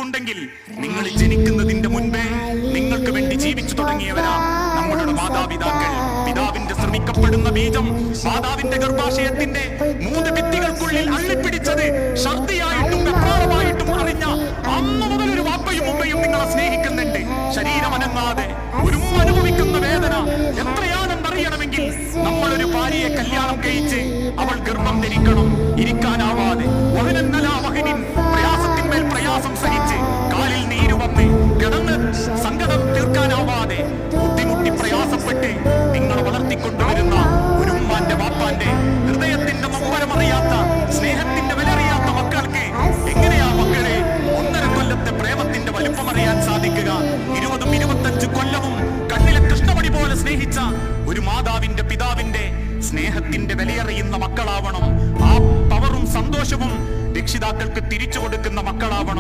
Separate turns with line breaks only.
നിങ്ങൾക്കുണ്ടെങ്കിൽ നിങ്ങൾ ജനിക്കുന്നതിന്റെ മുൻപേ നിങ്ങൾക്ക് വേണ്ടി ജീവിച്ചു തുടങ്ങിയവരാ നമ്മളുടെ മാതാപിതാക്കൾ. പിതാവിന്റെ ശ്രമിക്കപ്പെടുന്ന ബീജം മാതാവിന്റെ ഗർഭാശയത്തിന്റെ 3 ഭിത്തികൾക്കുള്ളിൽ അള്ളിപ്പിടിച്ചത് ഛർദിയായിട്ടും വെപ്രാളമായിട്ടും അറിഞ്ഞ അന്ന് മുതൽ ഒരു വാപ്പയും ഉമ്മയും നിങ്ങളെ സ്നേഹിക്കുന്നുണ്ട്. ശരീരം അനങ്ങാതെ ഒരു അനുഭവിക്കുന്ന വേദന എത്രയാണെന്നറിയണമെങ്കിൽ നമ്മളൊരു ഭാര്യയെ കല്യാണം കഴിച്ച് അവൾ ഗർഭം ധരിക്കണം, ഇരിക്കാനാവാതെ പ്രയാസത്തിന്മേൽ പ്രയാസം സഹിച്ച് കാലിൽ നീര് വന്ന് കിടന്ന് സങ്കടം തീർക്കാനാവാതെ ബുദ്ധിമുട്ടി പ്രയാസപ്പെട്ട് നിങ്ങളെ വളർത്തിക്കൊണ്ടുവരുന്ന ഒരു ഉമ്മാന്റെ വാപ്പാന്റെ ഹൃദയത്തിന്റെ നൊമ്പരമറിയാത്ത സ്നേഹത്തിന്റെ വിലറിയാത്ത മക്കൾക്ക് എങ്ങനെയാ മക്കളെ 1.5 കൊല്ലത്തെ പ്രേമത്തിന്റെ വലുപ്പമറിയാൻ സാധിക്കുക? 20-25 കൊല്ലവും കണ്ണിലെ കൃഷ്ണമണി പോലെ സ്നേഹിച്ച ഒരു മാതാവിന്റെ പിതാവിന്റെ സ്നേഹത്തിന്റെ വിലയറിയുന്ന മക്കളാവണം. ആ പവറും സന്തോഷവും രക്ഷിതാക്കൾക്ക് തിരിച്ചു കൊടുക്കുന്ന മക്കളാവണം.